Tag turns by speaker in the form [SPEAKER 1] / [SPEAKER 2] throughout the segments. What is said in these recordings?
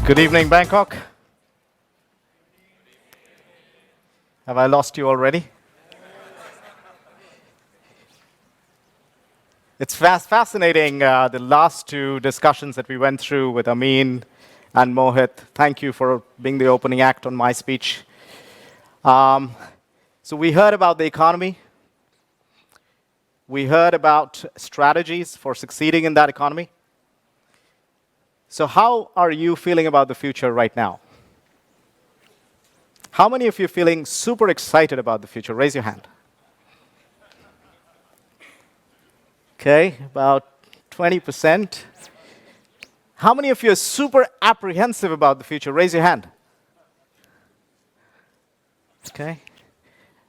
[SPEAKER 1] Good evening, Bangkok. Have I lost you already? It's fascinating, the last two discussions that we went through with Amin and Mohit. Thank you for being the opening act on my speech. So we heard about the economy. We heard about strategies for succeeding in that economy. So how are you feeling about the future right now? How many of you are feeling super excited about the future? Raise your hand. Okay, about 20%. How many of you are super apprehensive about the future? Raise your hand. Okay,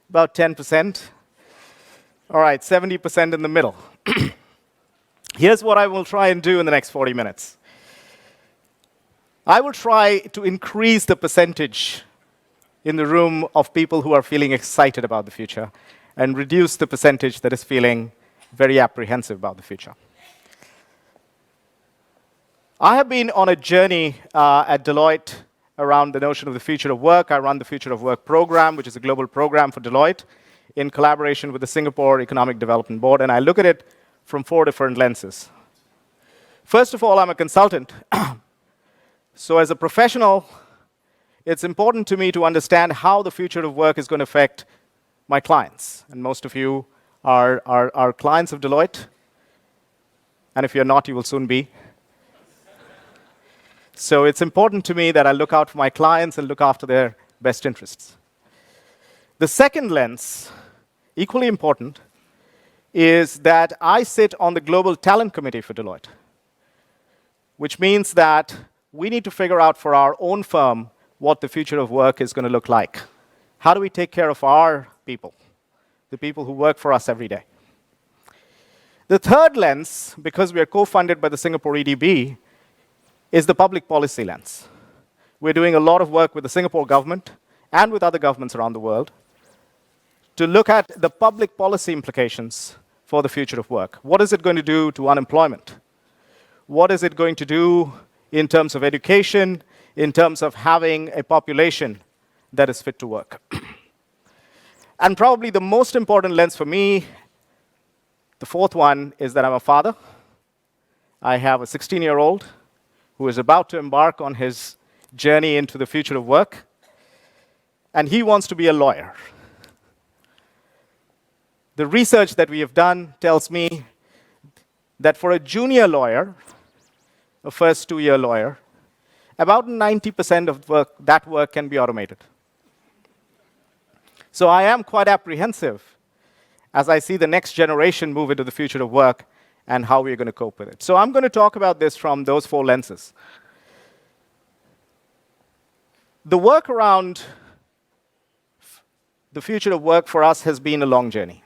[SPEAKER 1] about 10%. All right, 70% in the middle. Here's what I will try and do in the next 40 minutes. I will try to increase the percentage in the room of people who are feeling excited about the future and reduce the percentage that is feeling very apprehensive about the future. I have been on a journey at Deloitte around the notion of the future of work. I run the Future of Work program, which is a global program for Deloitte in collaboration with the Singapore Economic Development Board, and I look at it from 4 different lenses. First of all, I'm a consultant. So as a professional, it's important to me to understand how the future of work is going to affect my clients. And most of you are clients of Deloitte. And if you're not, you will soon be. So it's important to me that I look out for my clients and look after their best interests. The second lens, equally important, is that I sit on the Global Talent Committee for Deloitte, which means that we need to figure out for our own firm what the future of work is going to look like. How do we take care of our people, the people who work for us every day? The third lens, because we are co-funded by the Singapore EDB, is the public policy lens. We're doing a lot of work with the Singapore government and with other governments around the world to look at the public policy implications for the future of work. What is it going to do to unemployment? What is it going to do in terms of education, in terms of having a population that is fit to work? And probably the most important lens for me, the fourth one, is that I'm a father. I have a 16-year-old who is about to embark on his journey into the future of work, and he wants to be a lawyer. The research that we have done tells me that for a junior lawyer, a first 2-year lawyer, about 90% of that work can be automated. So I am quite apprehensive as I see the next generation move into the future of work and how we're going to cope with it. So I'm going to talk about this from those 4 lenses. The work around the future of work for us has been a long journey.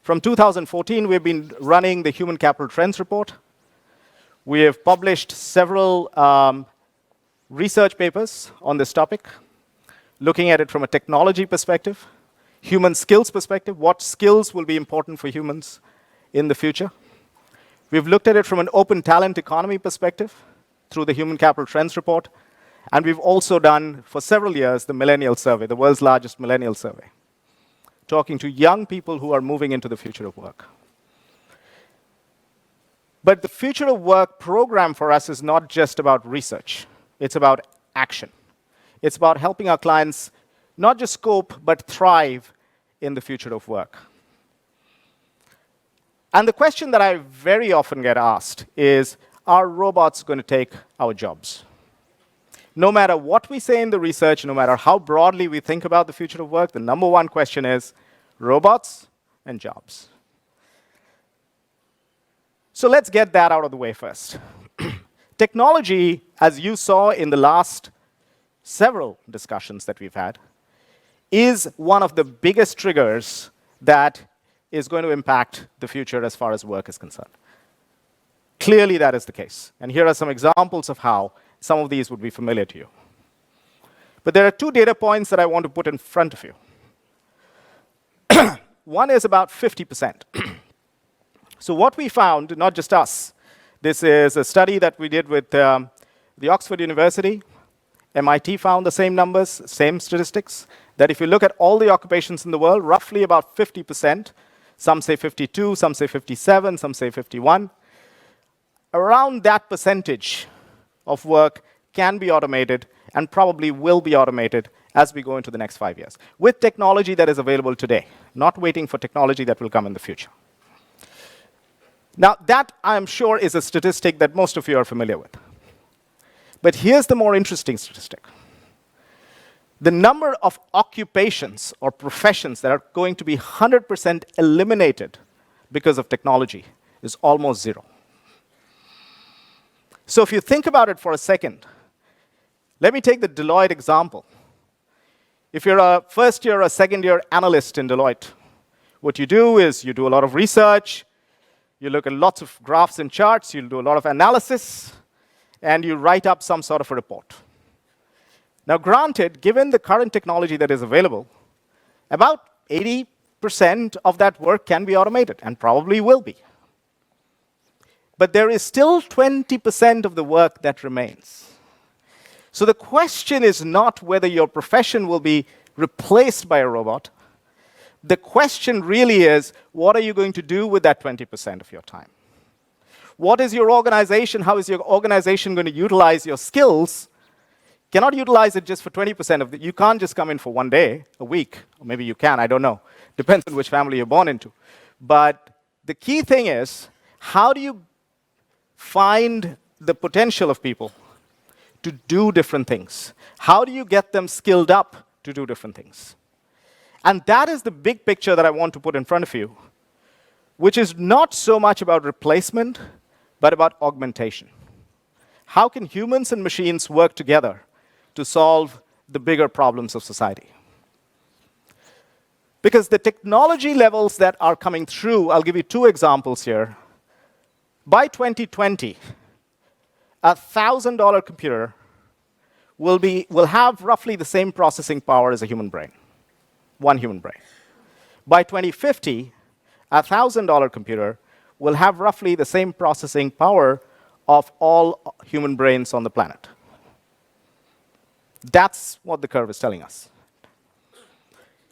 [SPEAKER 1] From 2014, we've been running the Human Capital Trends Report. We have published several research papers on this topic, looking at it from a technology perspective, human skills perspective, what skills will be important for humans in the future. We've looked at it from an open talent economy perspective through the Human Capital Trends Report, and we've also done, for several years, the Millennial Survey, the world's largest millennial survey, talking to young people who are moving into the future of work. But the Future of Work program for us is not just about research. It's about action. It's about helping our clients not just cope, but thrive in the future of work. And the question that I very often get asked is, are robots going to take our jobs? No matter what we say in the research, no matter how broadly we think about the future of work, the number one question is robots and jobs. So let's get that out of the way first. Technology, as you saw in the last several discussions that we've had, is one of the biggest triggers that is going to impact the future as far as work is concerned. Clearly, that is the case. And here are some examples of how some of these would be familiar to you. But there are 2 data points that I want to put in front of you. One is about 50%. So what we found, not just us, this is a study that we did with the Oxford University, MIT found the same numbers, same statistics, that if you look at all the occupations in the world, roughly about 50%, some say 52, some say 57, some say 51, around that percentage of work can be automated and probably will be automated as we go into the next 5 years, with technology that is available today, not waiting for technology that will come in the future. Now, that, I'm sure, is a statistic that most of you are familiar with. But here's the more interesting statistic. The number of occupations or professions that are going to be 100% eliminated because of technology is almost zero. So if you think about it for a second, let me take the Deloitte example. If you're a first-year or second-year analyst in Deloitte, what you do is you do a lot of research, you look at lots of graphs and charts, you'll do a lot of analysis, and you write up some sort of a report. Now, granted, given the current technology that is available, about 80% of that work can be automated, and probably will be. But there is still 20% of the work that remains. So the question is not whether your profession will be replaced by a robot. The question really is, what are you going to do with that 20% of your time? What is your organization? How is your organization going to utilize your skills? Cannot utilize it just for 20% of it. You can't just come in for one day, a week, or maybe you can, I don't know. Depends on which family you're born into. But the key thing is, how do you find the potential of people to do different things? How do you get them skilled up to do different things? And that is the big picture that I want to put in front of you, which is not so much about replacement, but about augmentation. How can humans and machines work together to solve the bigger problems of society? Because the technology levels that are coming through, I'll give you two examples here. By 2020, a $1,000 computer will have roughly the same processing power as a human brain, one human brain. By 2050, a $1,000 computer will have roughly the same processing power of all human brains on the planet. That's what the curve is telling us.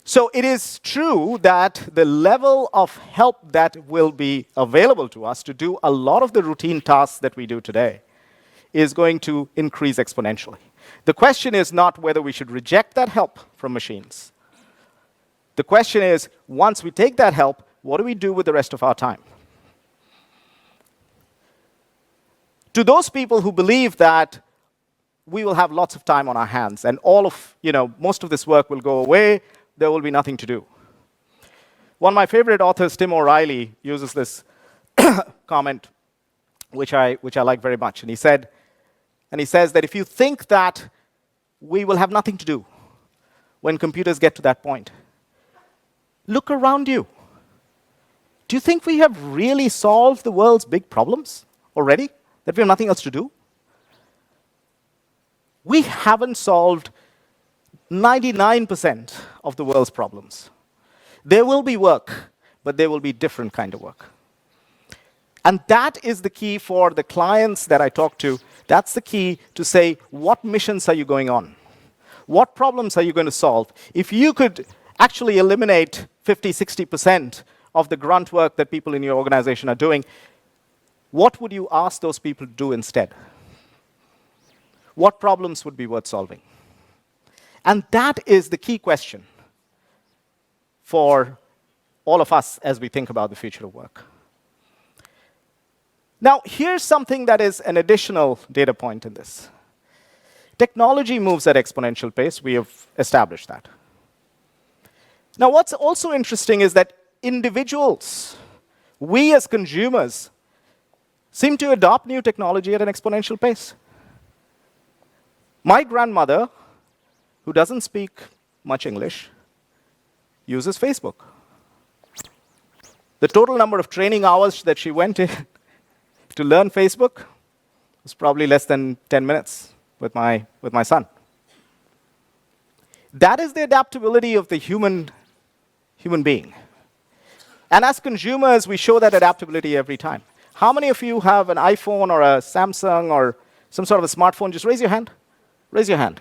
[SPEAKER 1] So it is true that the level of help that will be available to us to do a lot of the routine tasks that we do today is going to increase exponentially. The question is not whether we should reject that help from machines. The question is, once we take that help, what do we do with the rest of our time? To those people who believe that we will have lots of time on our hands and most of this work will go away, there will be nothing to do. One of my favorite authors, Tim O'Reilly, uses this comment, which I like very much. And he says that if you think that we will have nothing to do when computers get to that point, look around you. Do you think we have really solved the world's big problems already? That we have nothing else to do? We haven't solved 99% of the world's problems. There will be work, but there will be different kind of work. And that is the key for the clients that I talk to. That's the key to say, what missions are you going on? What problems are you going to solve? If you could actually eliminate 50, 60% of the grunt work that people in your organization are doing, what would you ask those people to do instead? What problems would be worth solving? And that is the key question for all of us as we think about the future of work. Now, here's something that is an additional data point in this. Technology moves at exponential pace. We have established that. Now, what's also interesting is that individuals, we as consumers, seem to adopt new technology at an exponential pace. My grandmother, who doesn't speak much English, uses Facebook. The total number of training hours that she went in to learn Facebook was probably less than 10 minutes with my son. That is the adaptability of the human being. And as consumers, we show that adaptability every time. How many of you have an iPhone or a Samsung or some sort of a smartphone, just raise your hand. Raise your hand.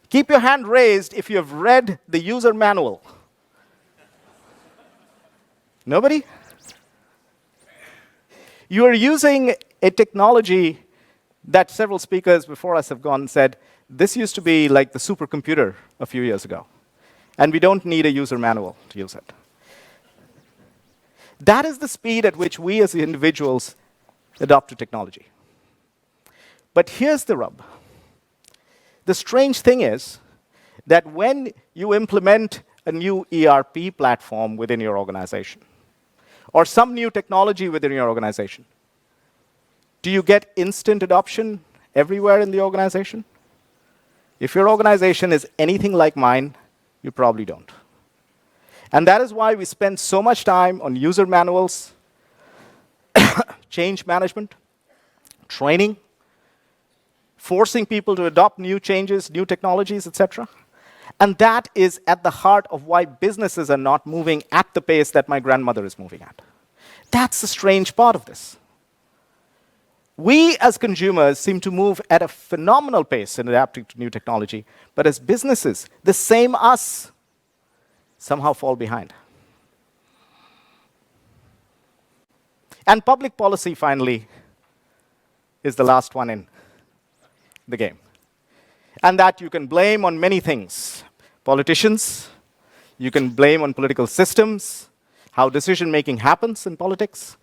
[SPEAKER 1] Keep your hand raised if you have read the user manual. Nobody? You are using a technology that several speakers before us have gone and said, this used to be like the supercomputer a few years ago, and we don't need a user manual to use it. That is the speed at which we as individuals adopt to technology. But here's the rub. The strange thing is that when you implement a new ERP platform within your organization, or some new technology within your organization, do you get instant adoption everywhere in the organization? If your organization is anything like mine, you probably don't. And that is why we spend so much time on user manuals, change management, training, forcing people to adopt new changes, new technologies, etc. And that is at the heart of why businesses are not moving at the pace that my grandmother is moving at. That's the strange part of this. We as consumers seem to move at a phenomenal pace in adapting to new technology, but as businesses, the same us somehow fall behind. And public policy, finally, is the last one in the game. And that you can blame on many things. Politicians, you can blame on political systems, how decision-making happens in politics.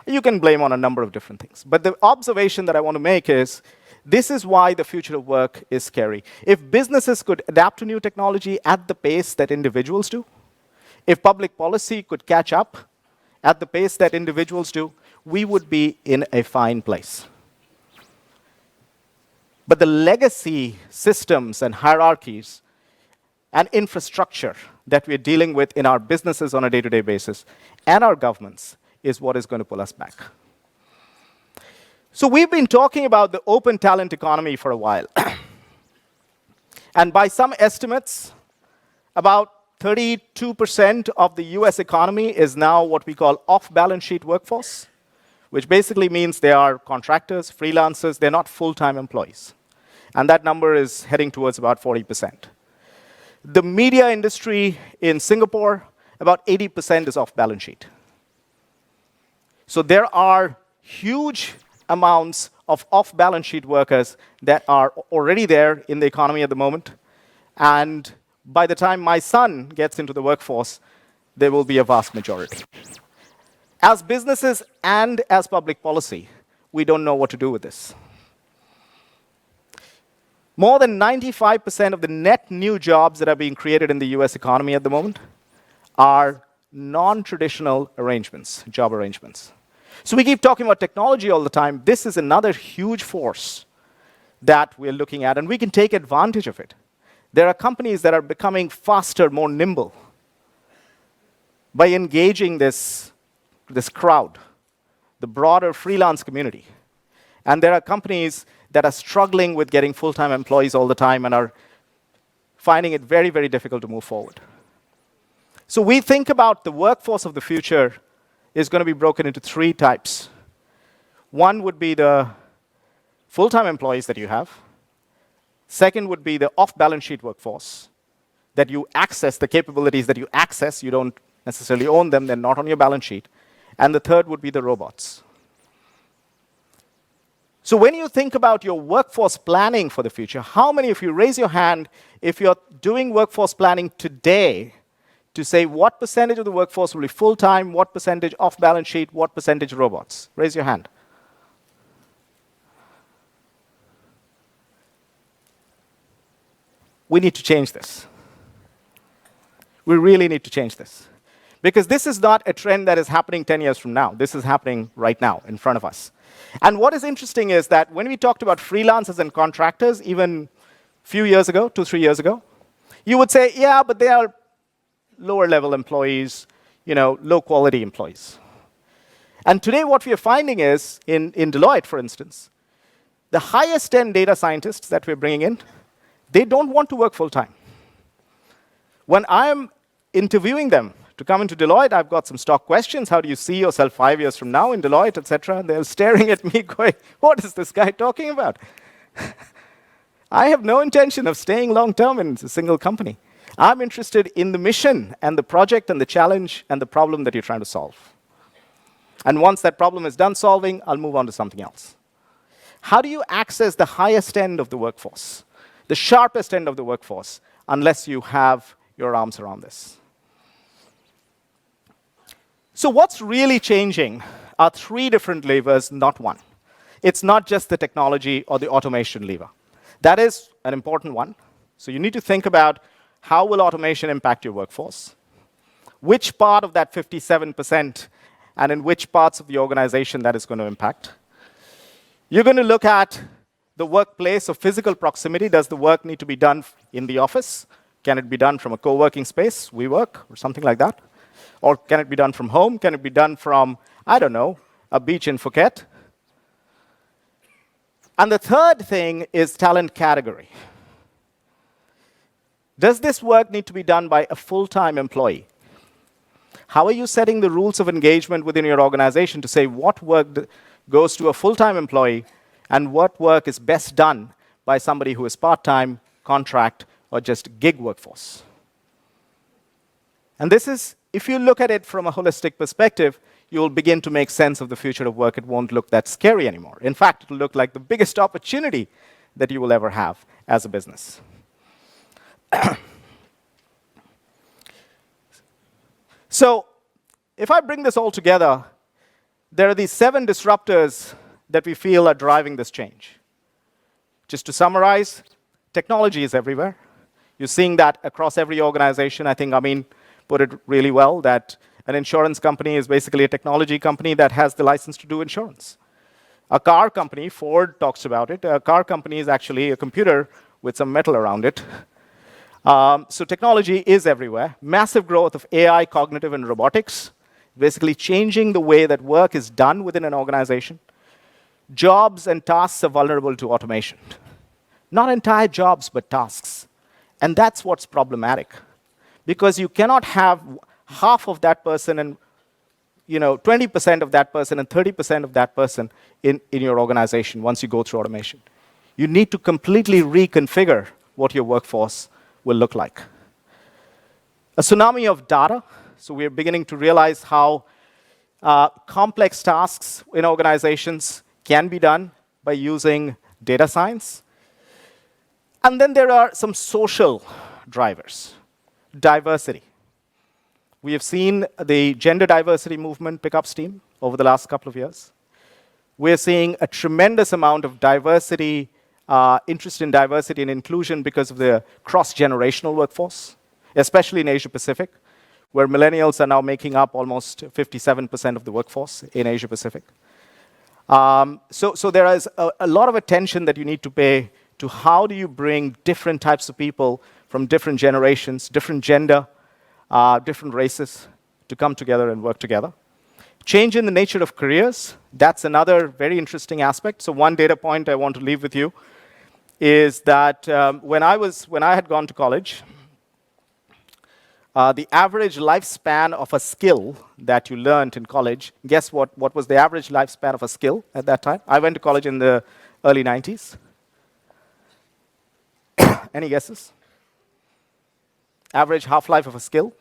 [SPEAKER 1] You can blame on a number of different things. But the observation that I want to make is, this is why the future of work is scary. If businesses could adapt to new technology at the pace that individuals do, if public policy could catch up at the pace that individuals do, we would be in a fine place. But the legacy systems and hierarchies and infrastructure that we're dealing with in our businesses on a day-to-day basis and our governments is what is going to pull us back. So we've been talking about the open talent economy for a while. And by some estimates, about 32% of the US economy is now what we call off-balance sheet workforce, which basically means they are contractors, freelancers, they're not full-time employees. And that number is heading towards about 40%. The media industry in Singapore, about 80% is off-balance sheet. So there are huge amounts of off-balance sheet workers that are already there in the economy at the moment. And by the time my son gets into the workforce, there will be a vast majority. As businesses and as public policy, we don't know what to do with this. More than 95% of the net new jobs that are being created in the US economy at the moment are non-traditional arrangements, job arrangements. So we keep talking about technology all the time. This is another huge force that we're looking at, and we can take advantage of it. There are companies that are becoming faster, more nimble by engaging this crowd, the broader freelance community. And there are companies that are struggling with getting full-time employees all the time and are finding it very, very difficult to move forward. So we think about the workforce of the future is going to be broken into three types. One would be the full-time employees that you have. Second would be the off-balance sheet workforce, that you access, the capabilities that you access, you don't necessarily own them, they're not on your balance sheet. And the third would be the robots. So when you think about your workforce planning for the future, how many of you, raise your hand, if you're doing workforce planning today, to say what percentage of the workforce will be full-time, what percentage off-balance sheet, what percentage robots? Raise your hand. We need to change this. We really need to change this. Because this is not a trend that is happening 10 years from now. This is happening right now in front of us. And what is interesting is that when we talked about freelancers and contractors, even a few years ago, 2-3 years ago, you would say, yeah, but they are lower-level employees, low-quality employees. And today what we are finding is, in Deloitte, for instance, the highest-end data scientists that we're bringing in, they don't want to work full-time. When I'm interviewing them to come into Deloitte, I've got some stock questions. How do you see yourself 5 years from now in Deloitte, etc.? And they're staring at me going, what is this guy talking about? I have no intention of staying long-term in a single company. I'm interested in the mission and the project and the challenge and the problem that you're trying to solve. And once that problem is done solving, I'll move on to something else. How do you access the highest end of the workforce, the sharpest end of the workforce, unless you have your arms around this? So what's really changing are 3 different levers, not one. It's not just the technology or the automation lever. That is an important one. So you need to think about how will automation impact your workforce, which part of that 57%, and in which parts of the organization that is going to impact. You're going to look at the workplace of physical proximity. Does the work need to be done in the office? Can it be done from a co-working space, WeWork, or something like that? Or can it be done from home? Can it be done from, I don't know, a beach in Phuket? And the third thing is talent category. Does this work need to be done by a full-time employee? How are you setting the rules of engagement within your organization to say what work goes to a full-time employee and what work is best done by somebody who is part-time, contract, or just gig workforce? And this is, if you look at it from a holistic perspective, you'll begin to make sense of the future of work. It won't look that scary anymore. In fact, it'll look like the biggest opportunity that you will ever have as a business. So, if I bring this all together, there are these 7 disruptors that we feel are driving this change. Just to summarize, technology is everywhere. You're seeing that across every organization. I think Amin put it really well, that an insurance company is basically a technology company that has the license to do insurance. A car company, Ford talks about it, a car company is actually a computer with some metal around it. So technology is everywhere. Massive growth of AI, cognitive, and robotics, basically changing the way that work is done within an organization. Jobs and tasks are vulnerable to automation. Not entire jobs, but tasks. And that's what's problematic. Because you cannot have half of that person and 20% of that person and 30% of that person in your organization once you go through automation. You need to completely reconfigure what your workforce will look like. A tsunami of data. So we're beginning to realize how complex tasks in organizations can be done by using data science. And then there are some social drivers. Diversity. We have seen the gender diversity movement pick up steam over the last couple of years. We're seeing a tremendous amount of diversity, interest in diversity and inclusion because of the cross-generational workforce, especially in Asia Pacific, where millennials are now making up almost 57% of the workforce in Asia Pacific. So there is a lot of attention that you need to pay to how do you bring different types of people from different generations, different gender, different races to come together and work together. Change in the nature of careers, that's another very interesting aspect. So one data point I want to leave with you is that when I had gone to college, the average lifespan of a skill that you learned in college, guess what was the average lifespan of a skill at that time? I went to college in the early 90s. Any guesses? Average half-life of a skill?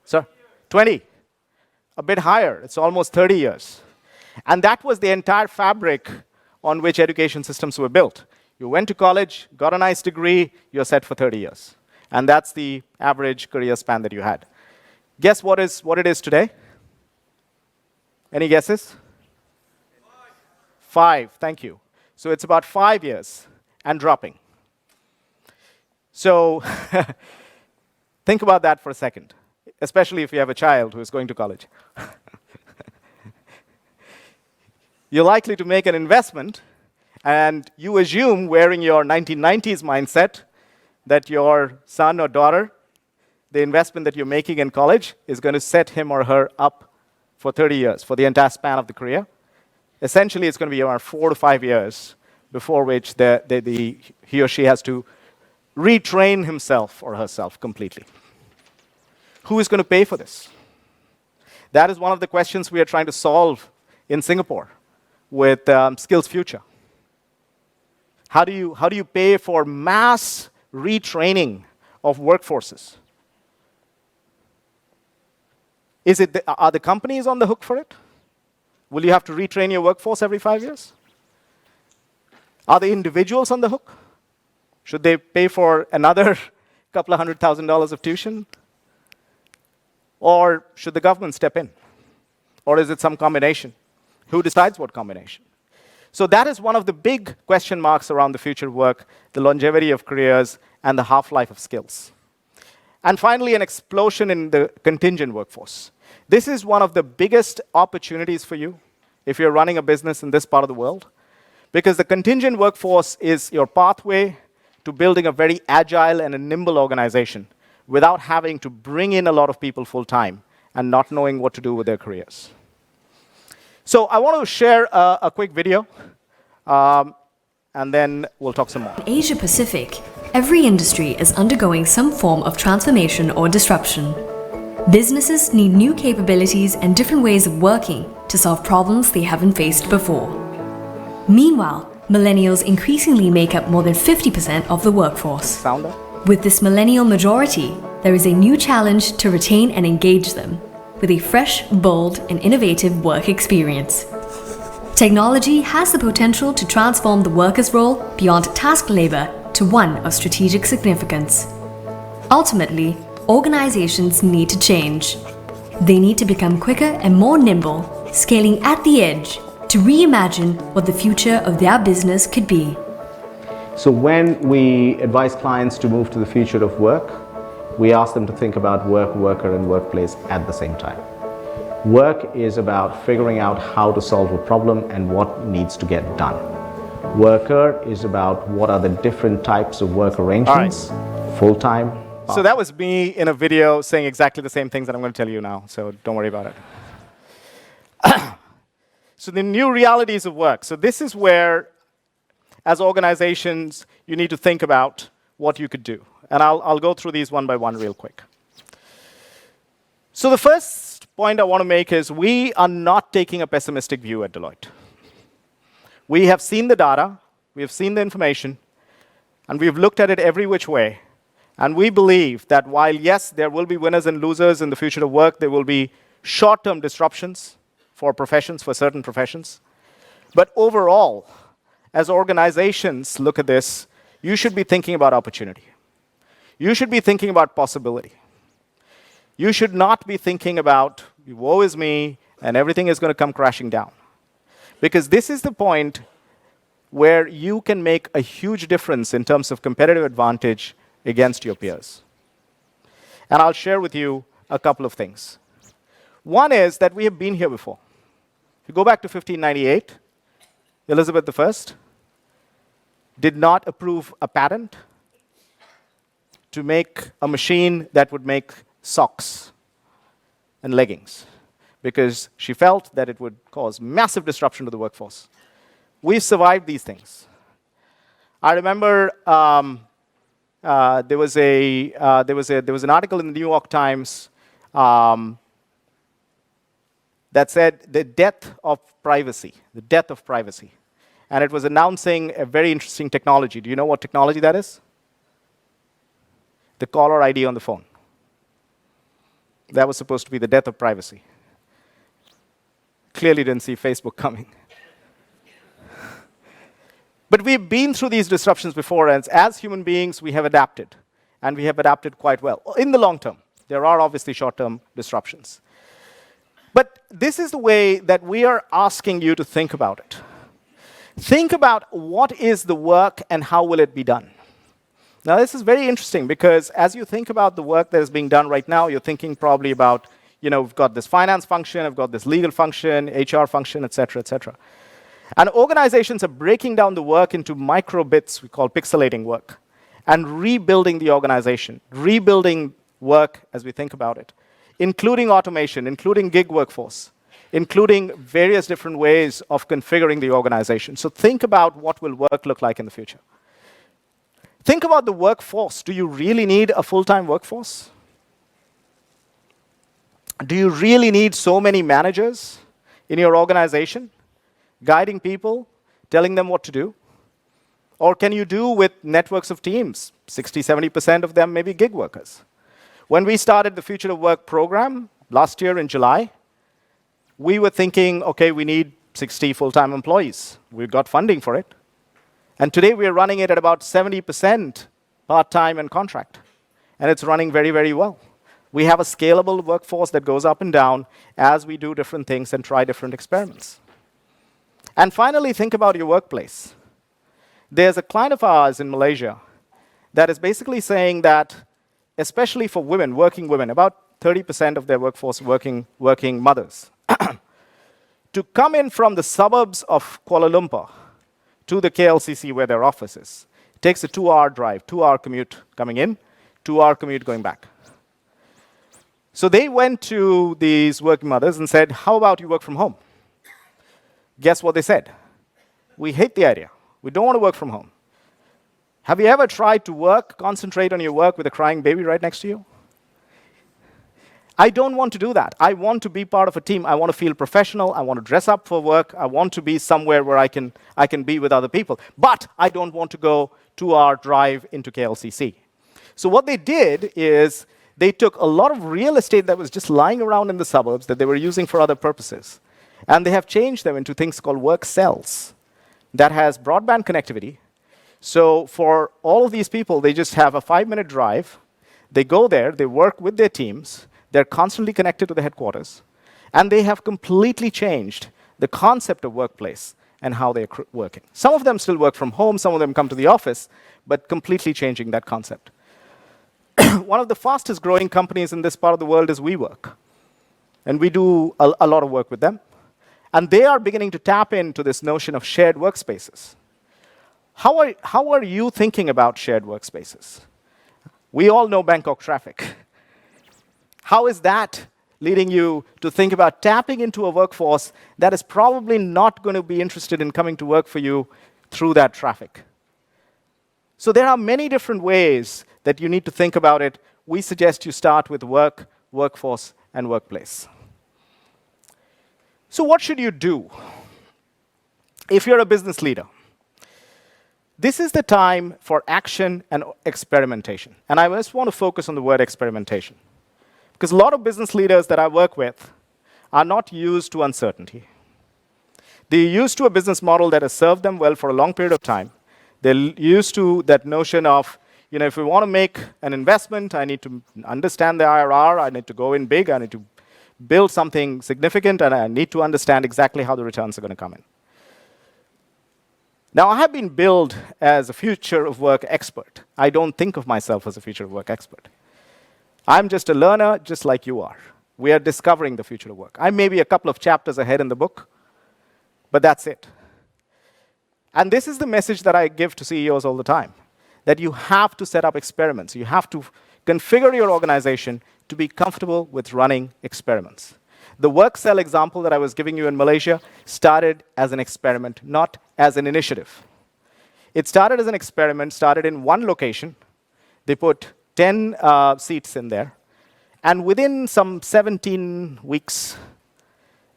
[SPEAKER 1] Sir? 20. A bit higher. It's almost 30 years. And that was the entire fabric on which education systems were built. You went to college, got a nice degree, you're set for 30 years. And that's the average career span that you had. Guess what it is today? Any guesses? 5, thank you. So it's about 5 years and dropping. So think about that for a second, especially if you have a child who is going to college. You're likely to make an investment, and you assume, wearing your 1990s mindset, that your son or daughter, the investment that you're making in college, is going to set him or her up for 30 years, for the entire span of the career. Essentially, it's going to be around 4 to 5 years before which he or she has to retrain himself or herself completely? Who is going to pay for this? That is one of the questions we are trying to solve in Singapore with Skills Future. How do you pay for mass retraining of workforces? Are the companies on the hook for it? Will you have to retrain your workforce every 5 years? Are the individuals on the hook? Should they pay for another couple of $100,000 of tuition? Or should the government step in? Or is it some combination? Who decides what combination? So that is one of the big question marks around the future of work, the longevity of careers, and the half-life of skills. And finally, an explosion in the contingent workforce. This is one of the biggest opportunities for you if you're running a business in this part of the world, because the contingent workforce is your pathway to building a very agile and a nimble organization without having to bring in a lot of people full-time and not knowing what to do with their careers. So I want to share a quick video, and then we'll talk some more.
[SPEAKER 2] In Asia Pacific, every industry is undergoing some form of transformation or disruption. Businesses need new capabilities and different ways of working to solve problems they haven't faced before. Meanwhile, millennials increasingly make up more than 50% of the workforce. With this millennial majority, there is a new challenge to retain and engage them with a fresh, bold, and innovative work experience. Technology has the potential to transform the worker's role beyond task labor to one of strategic significance. Ultimately, organizations need to change. They need to become quicker and more nimble, scaling at the edge to reimagine what the future of their business could be.
[SPEAKER 3] So when we advise clients to move to the future of work, we ask them to think about work, worker, and workplace at the same time. Work is about figuring out how to solve a problem and what needs to get done. Worker is about what are the different types of work arrangements, full-time.
[SPEAKER 1] So that was me in a video saying exactly the same things that I'm going to tell you now, so don't worry about it. So the new realities of work. So this is where, as organizations, you need to think about what you could do. And I'll go through these one by one real quick. So the first point I want to make is we are not taking a pessimistic view at Deloitte. We have seen the data, we have seen the information, and we've looked at it every which way. And we believe that while, yes, there will be winners and losers in the future of work, there will be short-term disruptions for professions, for certain professions. But overall, as organizations look at this, you should be thinking about opportunity. You should be thinking about possibility. You should not be thinking about, woe is me, and everything is going to come crashing down. Because this is the point where you can make a huge difference in terms of competitive advantage against your peers. And I'll share with you a couple of things. One is that we have been here before. If you go back to 1598, Elizabeth I did not approve a patent to make a machine that would make socks and leggings because she felt that it would cause massive disruption to the workforce. We've survived these things. I remember there was an article in the New York Times that said the death of privacy, and it was announcing a very interesting technology. Do you know what technology that is? The caller ID on the phone. That was supposed to be the death of privacy. Clearly didn't see Facebook coming. But we've been through these disruptions before, and as human beings, we have adapted. And we have adapted quite well. In the long term, there are obviously short-term disruptions. But this is the way that we are asking you to think about it. Think about what is the work and how will it be done. Now, this is very interesting because as you think about the work that is being done right now, you're thinking probably about, we've got this finance function, I've got this legal function, HR function, et cetera, et cetera. And organizations are breaking down the work into micro bits, we call pixelating work, and rebuilding the organization, rebuilding work as we think about it, including automation, including gig workforce, including various different ways of configuring the organization. So think about what will work look like in the future. Think about the workforce. Do you really need a full-time workforce? Do you really need so many managers in your organization, guiding people, telling them what to do? Or can you do with networks of teams? 60, 70% of them may be gig workers. When we started the Future of Work program last year in July, we were thinking, okay, we need 60 full-time employees. We've got funding for it. And today we're running it at about 70% part-time and contract. And it's running very, very well. We have a scalable workforce that goes up and down as we do different things and try different experiments. And finally, think about your workplace. There's a client of ours in Malaysia that is basically saying that, especially for women, working women, about 30% of their workforce working mothers, to come in from the suburbs of Kuala Lumpur to the KLCC where their office is, it takes a 2-hour drive, 2-hour commute coming in, 2-hour commute going back. So they went to these working mothers and said, how about you work from home? Guess what they said? We hate the idea. We don't want to work from home. Have you ever tried to work, concentrate on your work with a crying baby right next to you? I don't want to do that. I want to be part of a team. I want to feel professional. I want to dress up for work. I want to be somewhere where I can be with other people. But I don't want to go 2-hour drive into KLCC. So what they did is they took a lot of real estate that was just lying around in the suburbs that they were using for other purposes, and they have changed them into things called work cells that has broadband connectivity. So for all of these people, they just have a 5-minute drive. They go there, they work with their teams, they're constantly connected to the headquarters, and they have completely changed the concept of workplace and how they're working. Some of them still work from home, some of them come to the office, but completely changing that concept. One of the fastest growing companies in this part of the world is WeWork. And we do a lot of work with them. And they are beginning to tap into this notion of shared workspaces. How are you thinking about shared workspaces? We all know Bangkok traffic. How is that leading you to think about tapping into a workforce that is probably not going to be interested in coming to work for you through that traffic? So there are many different ways that you need to think about it. We suggest you start with work, workforce, and workplace. So what should you do if you're a business leader? This is the time for action and experimentation. And I just want to focus on the word experimentation. Because a lot of business leaders that I work with are not used to uncertainty. They're used to a business model that has served them well for a long period of time. They're used to that notion of, if we want to make an investment, I need to understand the IRR, I need to go in big, I need to build something significant, and I need to understand exactly how the returns are going to come in. Now, I have been billed as a future of work expert. I don't think of myself as a future of work expert. I'm just a learner, just like you are. We are discovering the future of work. I may be a couple of chapters ahead in the book, but that's it. And this is the message that I give to CEOs all the time, that you have to set up experiments. You have to configure your organization to be comfortable with running experiments. The work cell example that I was giving you in Malaysia started as an experiment, not as an initiative. It started as an experiment, started in one location. They put 10 seats in there. And within some 17 weeks,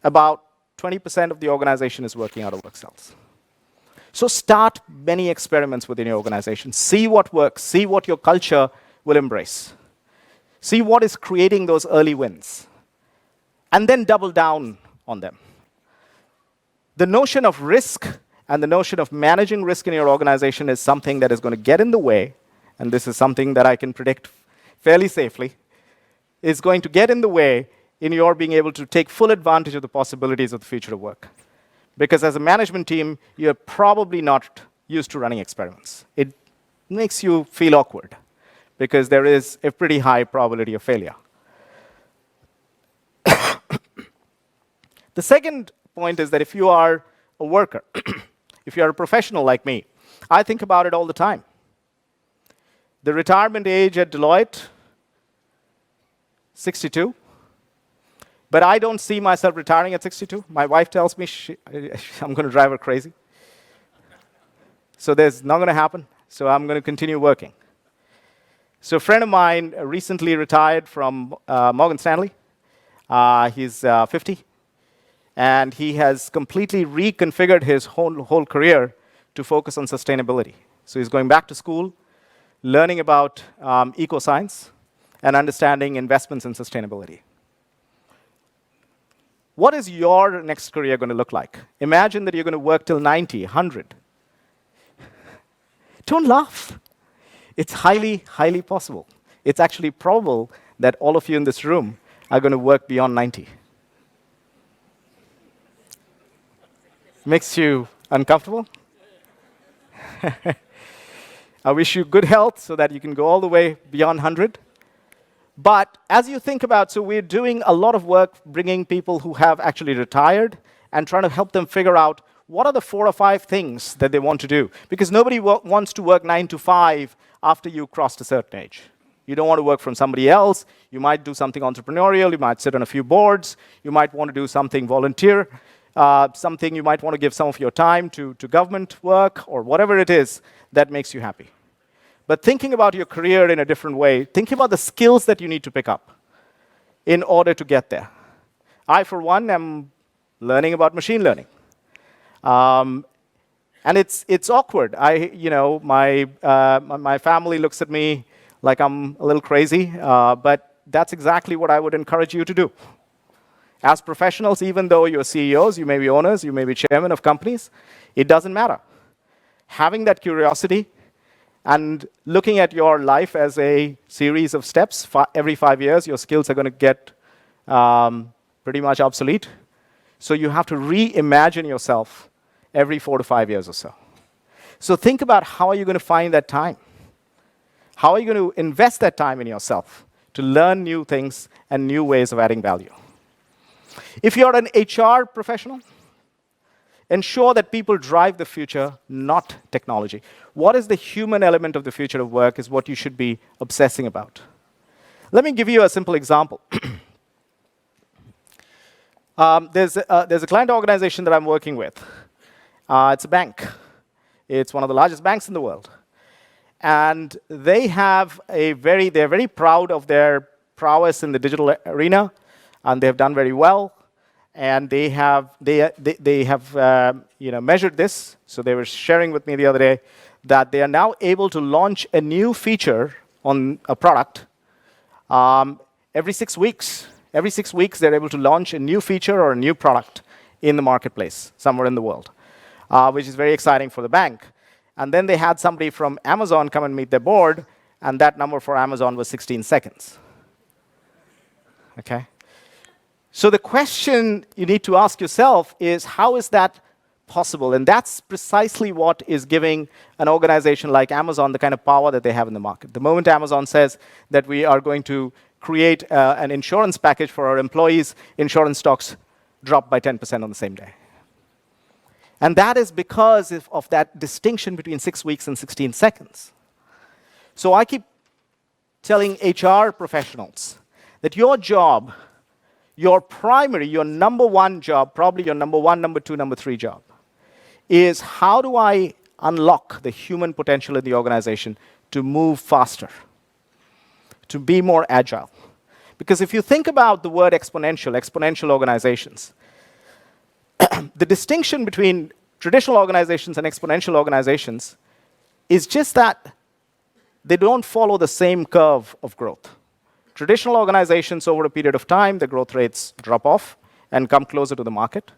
[SPEAKER 1] about 20% of the organization is working out of work cells. So start many experiments within your organization. See what works. See what your culture will embrace. See what is creating those early wins. And then double down on them. The notion of risk and the notion of managing risk in your organization is something that is going to get in the way, and this is something that I can predict fairly safely, is going to get in the way in your being able to take full advantage of the possibilities of the future of work. Because as a management team, you're probably not used to running experiments. It makes you feel awkward because there is a pretty high probability of failure. The second point is that if you are a worker, if you are a professional like me, I think about it all the time. The retirement age at Deloitte, 62. But I don't see myself retiring at 62. My wife tells me I'm going to drive her crazy. So there's not going to happen. so I'm going to continue working. So a friend of mine recently retired from Morgan Stanley. He's 50, and he has completely reconfigured his whole career to focus on sustainability. So he's going back to school, learning about eco-science, and understanding investments in sustainability. What is your next career going to look like? Imagine that you're going to work till 90, 100. Don't laugh. It's highly, highly possible. It's actually probable that all of you in this room are going to work beyond 90. Makes you uncomfortable? I wish you good health so that you can go all the way beyond 100. But as you think about, so we're doing a lot of work bringing people who have actually retired and trying to help them figure out what are the 4 or 5 things that they want to do. Because nobody wants to work 9 to 5 after you crossed a certain age. You don't want to work from somebody else. You might do something entrepreneurial. You might sit on a few boards. You might want to do something volunteer, something you might want to give some of your time to government work or whatever it is that makes you happy. But thinking about your career in a different way, thinking about the skills that you need to pick up in order to get there. I, for one, am learning about machine learning. And it's awkward. My family looks at me like I'm a little crazy, but that's exactly what I would encourage you to do. As professionals, even though you're CEOs, you may be owners, you may be chairman of companies, it doesn't matter. Having that curiosity and looking at your life as a series of steps, every 5 years, your skills are going to get pretty much obsolete. So you have to reimagine yourself every 4 to 5 years or so. So think about how are you going to find that time? How are you going to invest that time in yourself to learn new things and new ways of adding value? If you're an HR professional, ensure that people drive the future, not technology. What is the human element of the future of work is what you should be obsessing about. Let me give you a simple example. There's a client organization that I'm working with. It's a bank. It's one of the largest banks in the world. And they're very proud of their prowess in the digital arena, and they have done very well. And they have measured this. So they were sharing with me the other day that they are now able to launch a new feature on a product every 6 weeks. Every 6 weeks, they're able to launch a new feature or a new product in the marketplace somewhere in the world, which is very exciting for the bank. And then they had somebody from Amazon come and meet their board, and that number for Amazon was 16 seconds. Okay? So the question you need to ask yourself is, how is that possible? And that's precisely what is giving an organization like Amazon the kind of power that they have in the market. The moment Amazon says that we are going to create an insurance package for our employees, insurance stocks drop by 10% on the same day. And that is because of that distinction between 6 weeks and 16 seconds. So I keep telling HR professionals that your job, your number one job, probably your number 1, number 2, number 3 job, is how do I unlock the human potential in the organization to move faster, to be more agile. Because if you think about the word exponential organizations, the distinction between traditional organizations and exponential organizations is just that they don't follow the same curve of growth. Traditional organizations, over a period of time, the growth rates drop off and come closer to the market.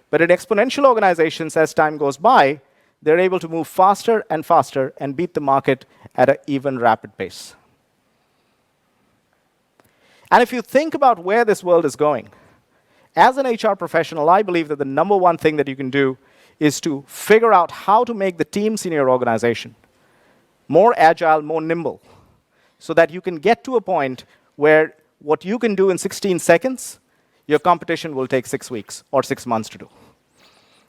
[SPEAKER 1] But in exponential organizations, as time goes by, they're able to move faster and faster and beat the market at an even rapid pace. And if you think about where this world is going, as an HR professional, I believe that the number one thing that you can do is to figure out how to make the teams in your organization more agile, more nimble, so that you can get to a point where what you can do in 16 seconds, your competition will take 6 weeks or 6 months to do.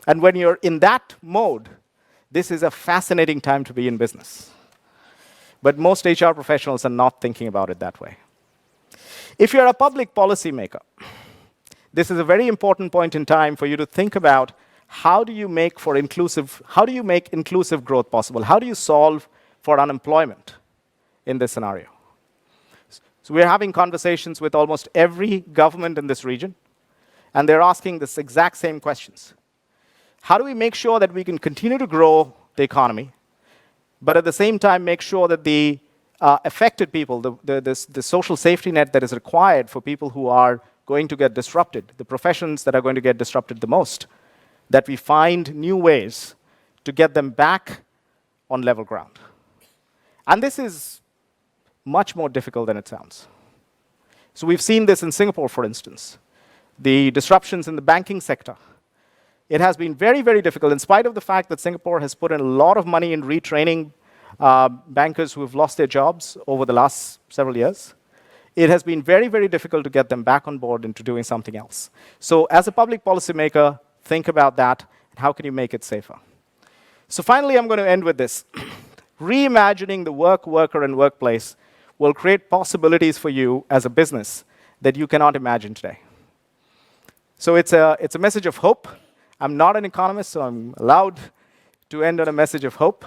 [SPEAKER 1] And when you're in that mode, this is a fascinating time to be in business. But most HR professionals are not thinking about it that way. If you're a public policy maker, this is a very important point in time for you to think about how do you make inclusive growth possible? How do you solve for unemployment in this scenario. So we're having conversations with almost every government in this region, and they're asking this exact same questions. How do we make sure that we can continue to grow the economy, but at the same time make sure that the affected people, the social safety net that is required for people who are going to get disrupted, the professions that are going to get disrupted the most, that we find new ways to get them back on level ground. And this is much more difficult than it sounds. So we've seen this in Singapore, for instance. The disruptions in the banking sector. It has been very, very difficult, in spite of the fact that Singapore has put in a lot of money in retraining bankers who have lost their jobs over the last several years. It has been very, very difficult to get them back on board into doing something else. So as a public policymaker, think about that, and how can you make it safer? So finally, I'm going to end with this. Reimagining the work, worker, and workplace will create possibilities for you as a business that you cannot imagine today. So it's a message of hope. I'm not an economist, so I'm allowed to end on a message of hope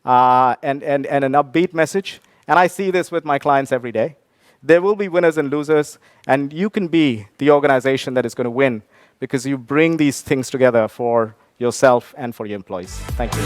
[SPEAKER 1] and an upbeat message. And I see this with my clients every day. There will be winners and losers, and you can be the organization that is going to win because you bring these things together for yourself and for your employees. Thank you.